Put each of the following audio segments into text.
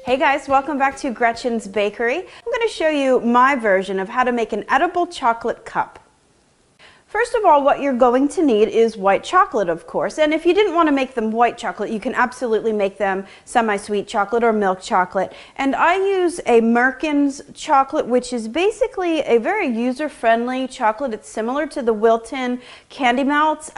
Hey guys, welcome back to Gretchen's Bakery. I'm going to show you my version of how to make an edible chocolate cup. First of all, what you're going to need is white chocolate, of course. And if you didn't want to make them white chocolate, you can absolutely make them semi-sweet chocolate or milk chocolate. And I use a Merkin's chocolate, which is basically a very user-friendly chocolate. It's similar to the Wilton Candy Melts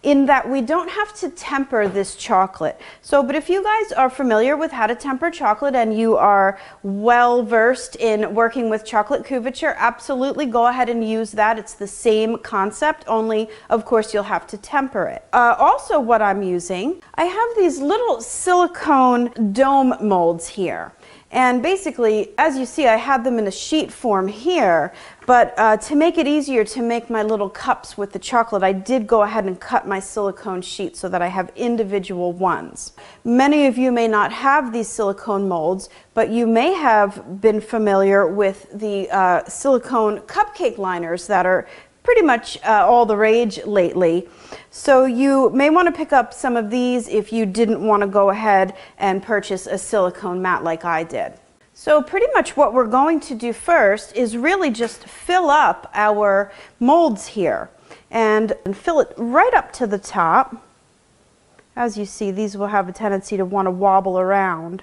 in that we don't have to temper this chocolate. But if you guys are familiar with how to temper chocolate and you are well-versed in working with chocolate couverture, absolutely go ahead and use that. It's the same concept, only of course you'll have to temper it. Also what I'm using, I have these little silicone dome molds here. And basically, as you see, I had them in a sheet form here, but to make it easier to make my little cups with the chocolate, I did go ahead and cut my silicone sheet so that I have individual ones. Many of you may not have these silicone molds, but you may have been familiar with the silicone cupcake liners that are pretty much all the rage lately. So you may want to pick up some of these if you didn't want to go ahead and purchase a silicone mat like I did. So pretty much what we're going to do first is really just fill up our molds here and fill it right up to the top. As you see, these will have a tendency to want to wobble around.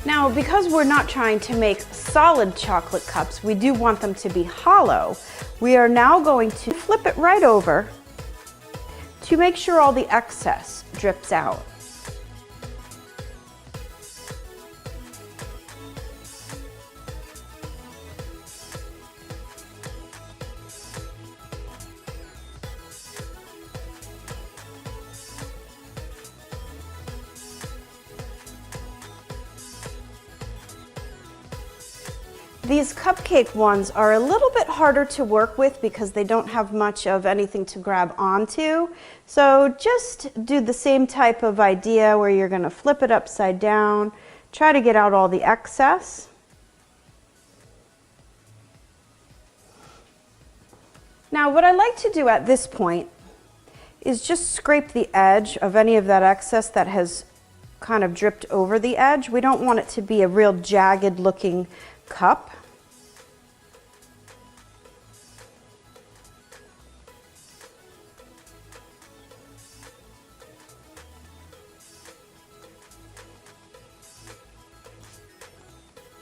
Now, because we're not trying to make solid chocolate cups, we do want them to be hollow. We are now going to flip it right over to make sure all the excess drips out. These cupcake ones are a little bit harder to work with because they don't have much of anything to grab onto. So just do the same type of idea where you're going to flip it upside down, try to get out all the excess. Now what I like to do at this point is just scrape the edge of any of that excess that has kind of dripped over the edge. We don't want it to be a real jagged looking cup.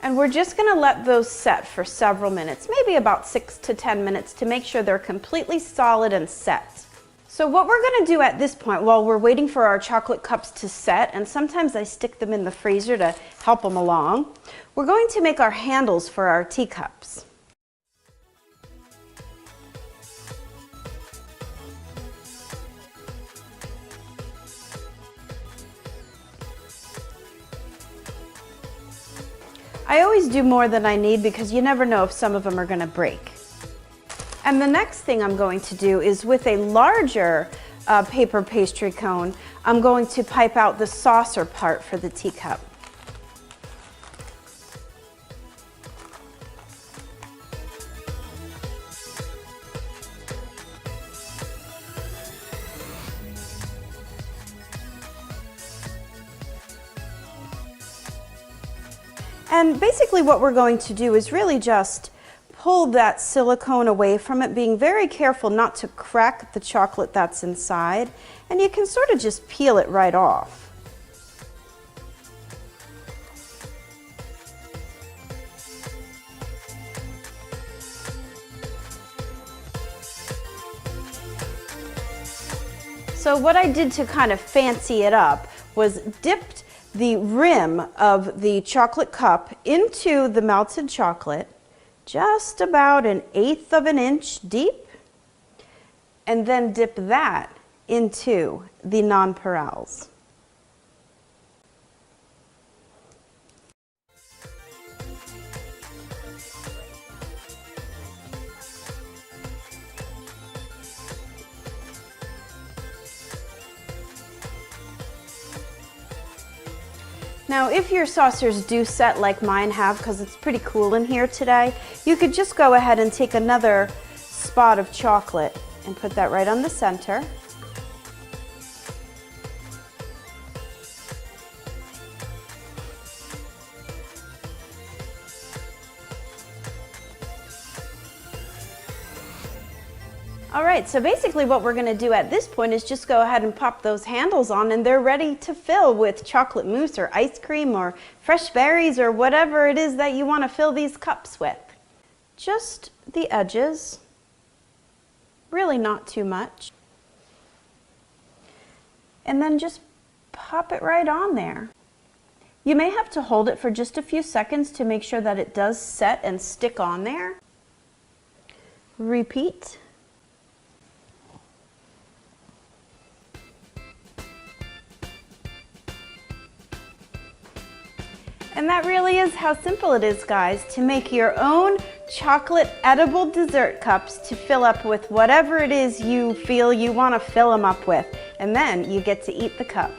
And we're just going to let those set for several minutes, maybe about 6 to 10 minutes, to make sure they're completely solid and set. So what we're going to do at this point, while we're waiting for our chocolate cups to set, and sometimes I stick them in the freezer to help them along, we're going to make our handles for our teacups. I always do more than I need because you never know if some of them are going to break. And the next thing I'm going to do is with a larger paper pastry cone, I'm going to pipe out the saucer part for the teacup. And basically what we're going to do is really just pull that silicone away from it, being very careful not to crack the chocolate that's inside, and you can sort of just peel it right off. So what I did to kind of fancy it up was dipped the rim of the chocolate cup into the melted chocolate, just about 1/8 of an inch deep, and then dip that into the nonpareils. Now, if your saucers do set like mine have, because it's pretty cool in here today, you could just go ahead and take another spot of chocolate and put that right on the center. All right, so basically what we're going to do at this point is just go ahead and pop those handles on, and they're ready to fill with chocolate mousse or ice cream or fresh berries or whatever it is that you want to fill these cups with. Just the edges, really not too much. And then just pop it right on there. You may have to hold it for just a few seconds to make sure that it does set and stick on there. Repeat. And that really is how simple it is, guys, to make your own chocolate edible dessert cups to fill up with whatever it is you feel you want to fill them up with. And then you get to eat the cup.